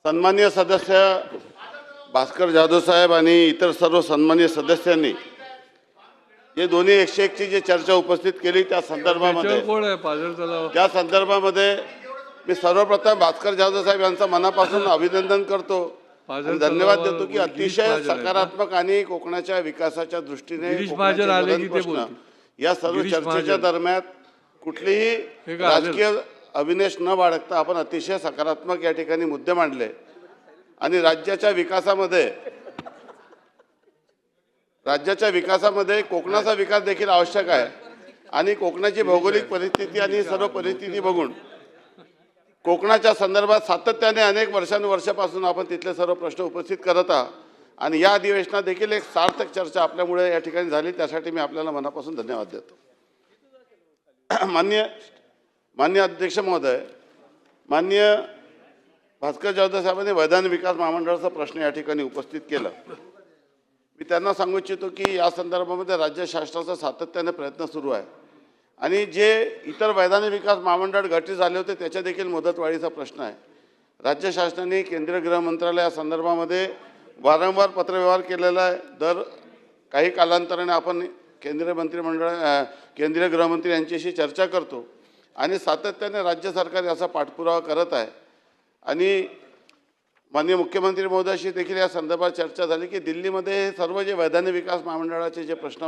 सन्माननीय सदस्य भास्कर जाधव साहेब आणि इतर सर्व सन्माननीय सदस्यांनी जे दोन्ही 101 ची जे चर्चा उपस्थित केली त्या संदर्भामध्ये मी सर्वप्रथम भास्कर जाधव साहेब यांचं मनापासून अभिनंदन करतो आणि धन्यवाद देतो की अतिशय सकारात्मक आणि कोकणाच्या विकासाच्या दृष्टीने या सर्व चर्चेच्या दरम्यान कुठलीही राजकीय अविनेश न बाळगता आपण अतिशय सकारात्मक या ठिकाणी मुद्दे मांडले आणि राज्याच्या विकासामध्ये कोकणाचा विकास देखील आवश्यक आहे आणि कोकणाची भौगोलिक परिस्थिती आणि सर्व परिस्थिती बघून कोकणाच्या संदर्भात सातत्याने अनेक वर्षांपासून आपण तिथले सर्व प्रश्न उपस्थित करत आहात आणि या अधिवेशनात देखील एक सार्थक चर्चा आपल्यामुळे या ठिकाणी झाली त्यासाठी मी आपल्याला मनापासून धन्यवाद देतो। माननीय अध्यक्ष महोदय, माननीय भास्कर जाधव साहेबांनी वैधानिक विकास महामंडळाचा प्रश्न या ठिकाणी उपस्थित केला। मी त्यांना सांगू इच्छितो की या संदर्भामध्ये राज्य शासनाचा सातत्याने प्रयत्न सुरू आहे आणि जे इतर वैधानिक विकास महामंडळ गठीत झाले होते त्याच्या देखील मुदतवाढीचा प्रश्न आहे। राज्य शासनाने केंद्रीय गृह मंत्रालया संदर्भामध्ये वारंवार पत्रव्यवहार केलेला आहे। दर काही कालांतराने आपण केंद्रीय गृहमंत्री यांच्याशी चर्चा करतो आणि सातत्याने राज्य सरकार याचा पाठपुरावा करत आहे आणि माननीय मुख्यमंत्री महोदयाशी देखील या संदर्भात चर्चा झाली की दिल्लीमध्ये सर्व जे वैधानिक विकास महामंडळाचे जे प्रश्न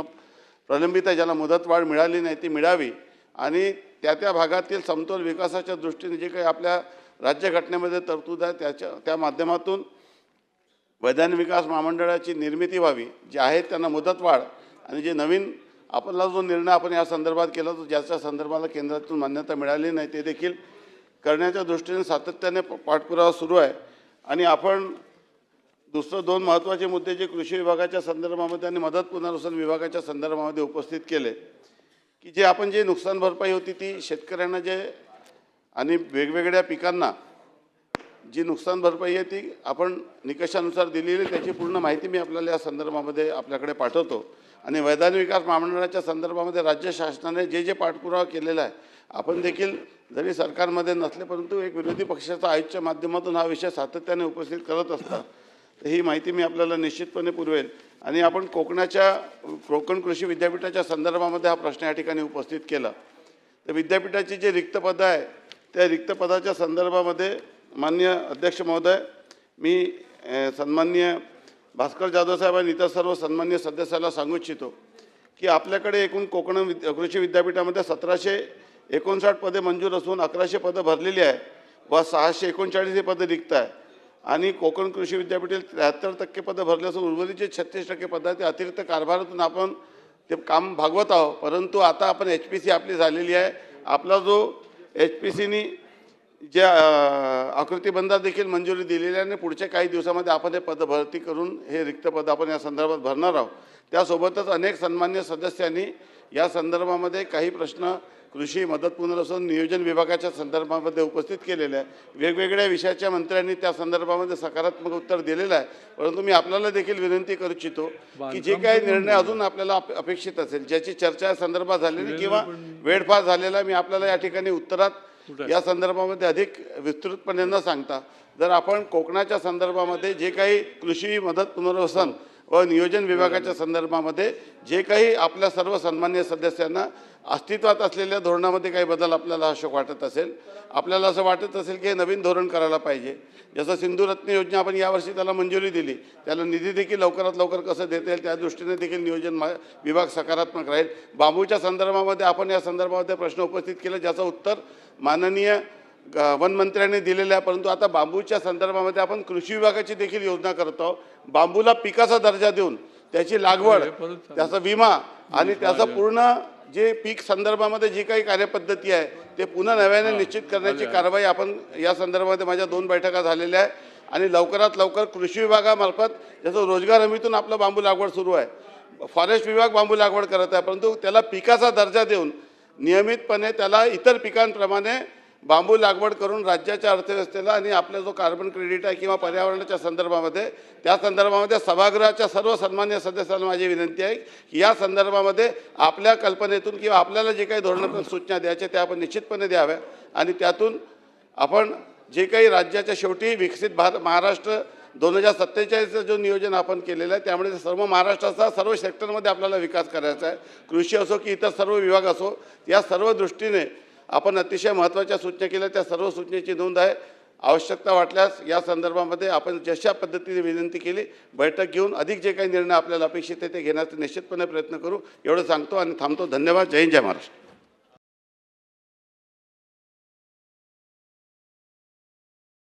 प्रलंबित आहे ज्याला मुदतवाढ मिळाली नाही ती मिळावी आणि त्या भागातील समतोल विकासाच्या दृष्टीने जे काही आपल्या राज्यघटनेमध्ये तरतूद आहे त्या माध्यमातून वैधानिक विकास महामंडळाची निर्मिती व्हावी। जे आहेत त्यांना मुदतवाढ आणि जे नवीन आपला जो निर्णय आपण या संदर्भात केला तो ज्याच्या संदर्भाला केंद्रातून मान्यता मिळाली नाही ते देखील करण्याच्या दृष्टीने सातत्याने पाठपुरावा सुरू आहे आणि आपण दुसरं दोन महत्त्वाचे मुद्दे जे कृषी विभागाच्या संदर्भामध्ये आणि मदत पुनर्वसन विभागाच्या संदर्भामध्ये उपस्थित केले की जे आपण जे नुकसान भरपाई होती ती शेतकऱ्यांना जे आणि वेगवेगळ्या पिकांना जी नुकसान भरपाई आहे ती आपण निकषानुसार दिलेली त्याची पूर्ण माहिती मी आपल्याला या संदर्भामध्ये आपल्याकडे पाठवतो आणि वैधानिक विकास महामंडळाच्या संदर्भामध्ये राज्य शासनाने जे पाठपुरावा केलेला आहे आपण देखील जरी सरकारमध्ये नसले परंतु एक विरोधी पक्षाचा आयुष्याच्या माध्यमातून हा विषय सातत्याने उपस्थित करत असतात तर ही माहिती मी आपल्याला निश्चितपणे पुरवेल आणि आपण कोकण कृषी विद्यापीठाच्या संदर्भामध्ये हा प्रश्न या ठिकाणी उपस्थित केला तर विद्यापीठाची जे रिक्त पद आहे त्या रिक्त पदाच्या संदर्भामध्ये माननीय अध्यक्ष महोदय मी सन्माननीय भास्कर जाधव साहेब आणि इतर सर्व सन्माननीय सदस्याला सांगू इच्छितो की आपल्याकडे एकूण कोकण कृषी विद्यापीठामध्ये 1759 पदे मंजूर असून 1100 पदं भरलेली आहे व 639 पदं रिक्त आहे आणि कोकण कृषी विद्यापीठात 73% पदं भरले असून उर्वरित जे 36% पदं आहेत ते अतिरिक्त कारभारातून आपण ते काम भागवत आहोत परंतु आता आपण HPC आपली झालेली आहे। आपला जो HPCनी जे आकृतीबंधात देखील मंजुरी दिलेली आहे आणि पुढच्या काही दिवसामध्ये आपण हे पद भरती करून हे रिक्त पद आपण या संदर्भात भरणार आहोत। त्यासोबतच अनेक सन्मान्य सदस्यांनी या संदर्भामध्ये काही प्रश्न कृषी मदत पुनर्वसन नियोजन विभागाच्या संदर्भामध्ये उपस्थित केलेले आहे। वेगवेगळ्या विषयाच्या मंत्र्यांनी त्या संदर्भामध्ये सकारात्मक उत्तर दिलेलं आहे परंतु मी आपल्याला देखील विनंती करू इच्छितो की जे काही निर्णय अजून आपल्याला अपेक्षित असेल ज्याची चर्चा या संदर्भात झालेली किंवा वेळफार झालेला मी आपल्याला या ठिकाणी उत्तरात या संदर्भामध्ये अधिक विस्तृतपणे न सांगता जर आपण कोकणाच्या संदर्भामध्ये जे काही कृषी मदत पुनर्वसन व नियोजन विभागाच्या संदर्भामध्ये जे काही आपल्या सर्व सन्माननीय सदस्यांना अस्तित्वात असलेल्या धोरणामध्ये काही बदल आपल्याला आवश्यक वाटत असेल आपल्याला असं वाटत असेल की हे नवीन धोरण करायला पाहिजे जसं सिंधुरत्न योजना आपण यावर्षी त्याला मंजुरी दिली त्याला निधी देखील लवकरात लवकर कसं देता येईल त्या दृष्टीने देखील नियोजन विभाग सकारात्मक राहील। बांबूच्या संदर्भामध्ये आपण या संदर्भामध्ये प्रश्न उपस्थित केले ज्याचं उत्तर माननीय वनमंत्र्यांनी दिलेलं आहे परंतु आता बांबूच्या संदर्भामध्ये आपण कृषी विभागाची देखील योजना करत आहोत। बांबूला पिकाचा दर्जा देऊन त्याची लागवड त्याचा विमा आणि त्याचा पूर्ण जे पीक संदर्भामध्ये जी काही कार्यपद्धती आहे ते पुन्हा नव्याने निश्चित करण्याची कारवाई आपण या संदर्भामध्ये माझ्या 2 बैठका झालेल्या आहे आणि लवकरात लवकर कृषी विभागामार्फत जसं रोजगार हमीतून आपलं बांबू लागवड सुरू आहे फॉरेस्ट विभाग बांबू लागवड करत आहे परंतु त्याला पिकाचा दर्जा देऊन नियमितपणे त्याला इतर पिकांप्रमाणे बांबू लागवड करून राज्याच्या अर्थव्यवस्थेला आणि आपला जो कार्बन क्रेडिट आहे किंवा पर्यावरणाच्या संदर्भामध्ये त्या संदर्भामध्ये सभागृहाच्या सर्व सन्मान्य सदस्यांना माझी विनंती आहे की या संदर्भामध्ये आपल्या कल्पनेतून किंवा आपल्याला जे काही धोरणात्मक सूचना द्यायच्या त्या आपण निश्चितपणे द्याव्या आणि त्यातून आपण जे काही राज्याच्या शेवटी विकसित महाराष्ट्र 2047चं जो नियोजन आपण केलेलं आहे, त्यामुळे सर्व महाराष्ट्राचा सर्व सेक्टरमध्ये आपल्याला विकास करायचा आहे. कृषी असो की इतर सर्व विभाग असो, या सर्व दृष्टीने आपण अतिशय महत्त्वाच्या सूचना केल्या. त्या सर्व सूचनेची नोंद आहे. आवश्यकता वाटल्यास या संदर्भामध्ये आपण जशा पद्धतीने विनंती केली, बैठक घेऊन अधिक जे काही निर्णय आपल्याला अपेक्षित आहे ते घेण्याचा निश्चितपणे प्रयत्न करू, एवढं सांगतो आणि थांबतो. धन्यवाद. जय हिंद, जय महाराष्ट्र.